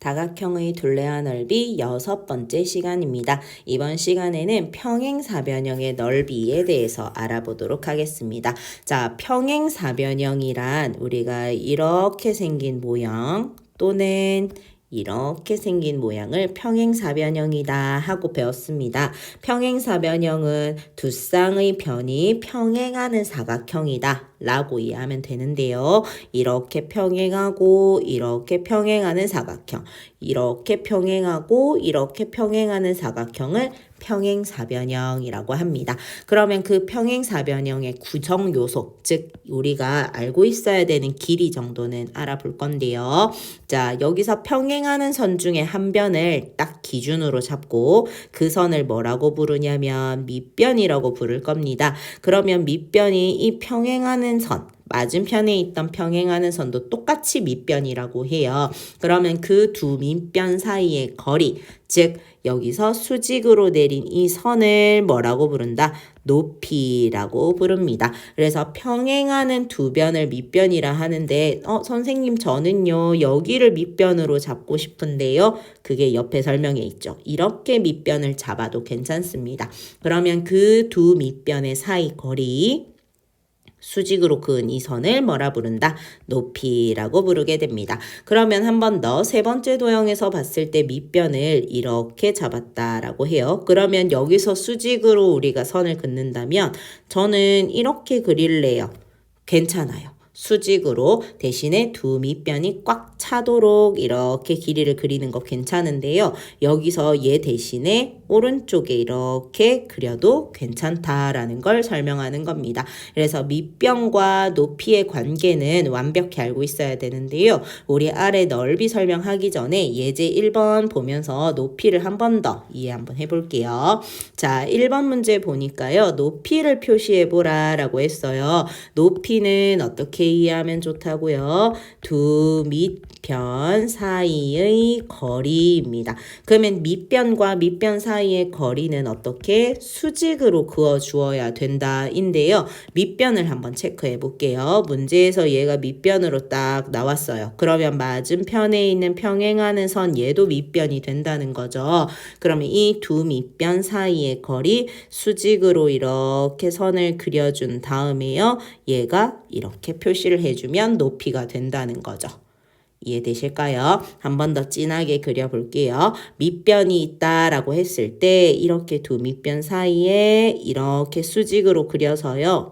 다각형의 둘레와 넓이 6번째 시간입니다. 이번 시간에는 평행사변형의 넓이에 대해서 알아보도록 하겠습니다. 자, 평행사변형이란 우리가 이렇게 생긴 모양 또는 이렇게 생긴 모양을 평행사변형이다 하고 배웠습니다. 평행사변형은 두 쌍의 변이 평행하는 사각형이다 라고 이해하면 되는데요. 이렇게 평행하고 이렇게 평행하는 사각형, 이렇게 평행하고 이렇게 평행하는 사각형을 평행사변형이라고 합니다. 그러면 그 평행사변형의 구성 요소, 즉 우리가 알고 있어야 되는 길이 정도는 알아볼 건데요. 자, 여기서 평행하는 선 중에 한 변을 딱 기준으로 잡고 그 선을 뭐라고 부르냐면 밑변이라고 부를 겁니다. 그러면 밑변이 이 평행하는 선, 맞은편에 있던 평행하는 선도 똑같이 밑변이라고 해요. 그러면 그 두 밑변 사이의 거리, 즉 여기서 수직으로 내린 이 선을 뭐라고 부른다? 높이라고 부릅니다. 그래서 평행하는 두 변을 밑변이라 하는데 선생님 저는요 여기를 밑변으로 잡고 싶은데요. 그게 옆에 설명에 있죠. 이렇게 밑변을 잡아도 괜찮습니다. 그러면 그 두 밑변의 사이 거리 수직으로 그은 이 선을 뭐라 부른다? 높이라고 부르게 됩니다. 그러면 한 번 더 세 번째 도형에서 봤을 때 밑변을 이렇게 잡았다라고 해요. 그러면 여기서 수직으로 우리가 선을 긋는다면 저는 이렇게 그릴래요. 괜찮아요. 수직으로 대신에 두 밑변이 꽉 차도록 이렇게 길이를 그리는 거 괜찮은데요. 여기서 얘 대신에 오른쪽에 이렇게 그려도 괜찮다라는 걸 설명하는 겁니다. 그래서 밑변과 높이의 관계는 완벽히 알고 있어야 되는데요. 우리 아래 넓이 설명하기 전에 예제 1번 보면서 높이를 한 번 더 이해 한번 해볼게요. 자, 1번 문제 보니까요. 높이를 표시해보라 라고 했어요. 높이는 어떻게 이해하면 좋다고요? 두 밑변 사이의 거리입니다. 그러면 밑변과 밑변 사이의 거리는 어떻게? 수직으로 그어 주어야 된다인데요. 밑변을 한번 체크해 볼게요. 문제에서 얘가 밑변으로 딱 나왔어요. 그러면 맞은편에 있는 평행하는 선 얘도 밑변이 된다는 거죠. 그러면 이 두 밑변 사이의 거리 수직으로 이렇게 선을 그려준 다음에요. 얘가 이렇게 표시를 해주면 높이가 된다는 거죠. 이해되실까요? 한 번 더 진하게 그려볼게요. 밑변이 있다라고 했을 때 이렇게 두 밑변 사이에 이렇게 수직으로 그려서요.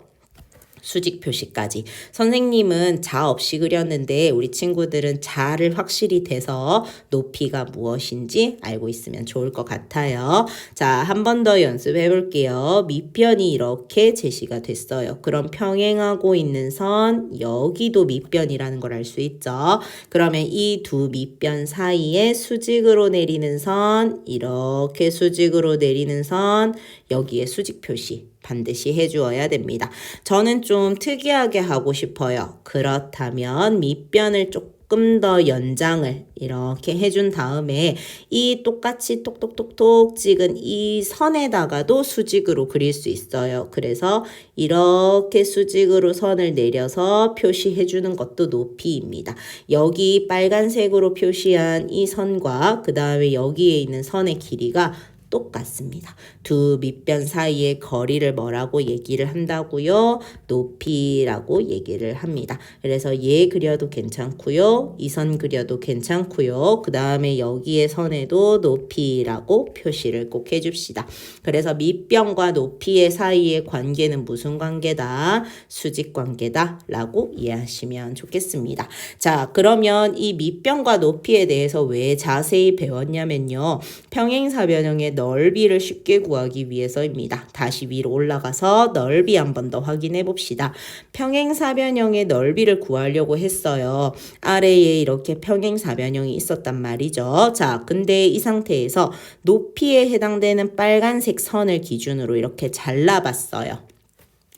수직 표시까지. 선생님은 자 없이 그렸는데 우리 친구들은 자를 확실히 대서 높이가 무엇인지 알고 있으면 좋을 것 같아요. 자, 한 번 더 연습해 볼게요. 밑변이 이렇게 제시가 됐어요. 그럼 평행하고 있는 선 여기도 밑변이라는 걸 알 수 있죠. 그러면 이 두 밑변 사이에 수직으로 내리는 선, 이렇게 수직으로 내리는 선, 여기에 수직 표시 반드시 해주어야 됩니다. 저는 좀 특이하게 하고 싶어요. 그렇다면 밑변을 조금 더 연장을 이렇게 해준 다음에 이 똑같이 톡톡톡톡 찍은 이 선에다가도 수직으로 그릴 수 있어요. 그래서 이렇게 수직으로 선을 내려서 표시해 주는 것도 높이입니다. 여기 빨간색으로 표시한 이 선과 그 다음에 여기에 있는 선의 길이가 똑같습니다. 두 밑변 사이의 거리를 뭐라고 얘기를 한다고요? 높이라고 얘기를 합니다. 그래서 얘 그려도 괜찮고요. 이 선 그려도 괜찮고요. 그 다음에 여기에 선에도 높이라고 표시를 꼭 해줍시다. 그래서 밑변과 높이의 사이의 관계는 무슨 관계다? 수직 관계다 라고 이해하시면 좋겠습니다. 자, 그러면 이 밑변과 높이에 대해서 왜 자세히 배웠냐면요. 평행사변형의 넓이를 쉽게 구하기 위해서입니다. 다시 위로 올라가서 넓이 한 번 더 확인해 봅시다. 평행사변형의 넓이를 구하려고 했어요. 아래에 이렇게 평행사변형이 있었단 말이죠. 자, 근데 이 상태에서 높이에 해당되는 빨간색 선을 기준으로 이렇게 잘라봤어요.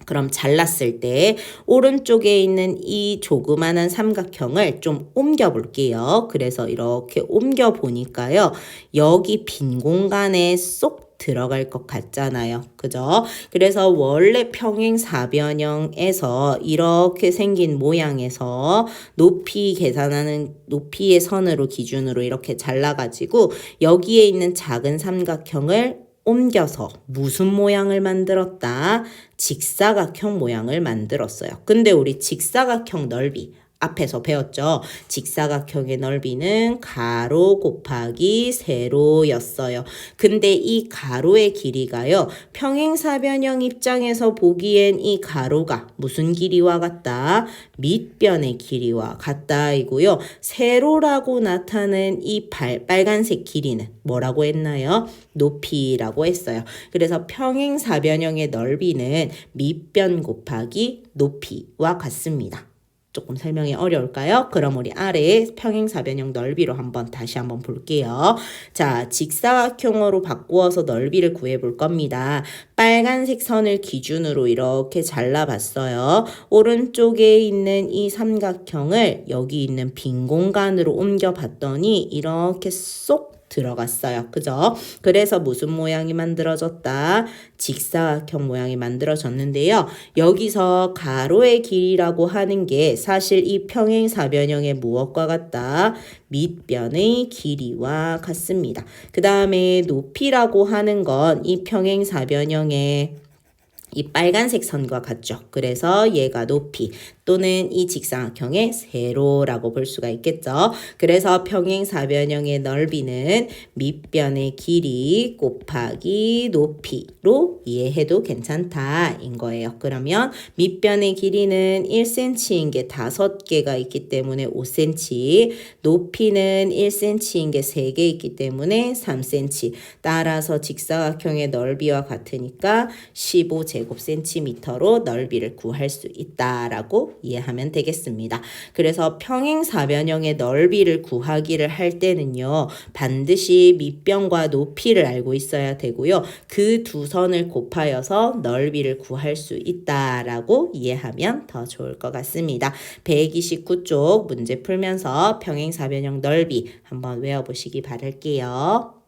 그럼 잘랐을 때 오른쪽에 있는 이 조그만한 삼각형을 좀 옮겨 볼게요. 그래서 이렇게 옮겨 보니까요. 여기 빈 공간에 쏙 들어갈 것 같잖아요. 그죠? 그래서 원래 평행사변형에서 이렇게 생긴 모양에서 높이 계산하는 높이의 선으로 기준으로 이렇게 잘라가지고 여기에 있는 작은 삼각형을 옮겨서 무슨 모양을 만들었다? 직사각형 모양을 만들었어요. 근데 우리 직사각형 넓이 앞에서 배웠죠. 직사각형의 넓이는 가로 곱하기 세로였어요. 근데 이 가로의 길이가요. 평행사변형 입장에서 보기엔 이 가로가 무슨 길이와 같다? 밑변의 길이와 같다 이고요. 세로라고 나타낸 이 빨간색 길이는 뭐라고 했나요? 높이라고 했어요. 그래서 평행사변형의 넓이는 밑변 곱하기 높이와 같습니다. 조금 설명이 어려울까요? 그럼 우리 아래 평행사변형 넓이로 다시 한번 볼게요. 자, 직사각형으로 바꾸어서 넓이를 구해 볼 겁니다. 빨간색 선을 기준으로 이렇게 잘라봤어요. 오른쪽에 있는 이 삼각형을 여기 있는 빈 공간으로 옮겨봤더니 이렇게 쏙 들어갔어요. 그죠? 그래서 무슨 모양이 만들어졌다? 직사각형 모양이 만들어졌는데요. 여기서 가로의 길이라고 하는 게 사실 이 평행사변형의 무엇과 같다? 밑변의 길이와 같습니다. 그 다음에 높이라고 하는 건 이 평행사변형의 이 빨간색 선과 같죠. 그래서 얘가 높이 또는 이 직사각형의 세로라고 볼 수가 있겠죠. 그래서 평행사변형의 넓이는 밑변의 길이 곱하기 높이로 이해해도 괜찮다인 거예요. 그러면 밑변의 길이는 1cm인 게 5개가 있기 때문에 5cm, 높이는 1cm인 게 3개 있기 때문에 3cm. 따라서 직사각형의 넓이와 같으니까 15제곱센티미터로 넓이를 구할 수 있다라고 이해하면 되겠습니다. 그래서 평행사변형의 넓이를 구하기를 할 때는요. 반드시 밑변과 높이를 알고 있어야 되고요. 그 두 선을 곱하여서 넓이를 구할 수 있다라고 이해하면 더 좋을 것 같습니다. 129쪽 문제 풀면서 평행사변형 넓이 한번 외워보시기 바랄게요.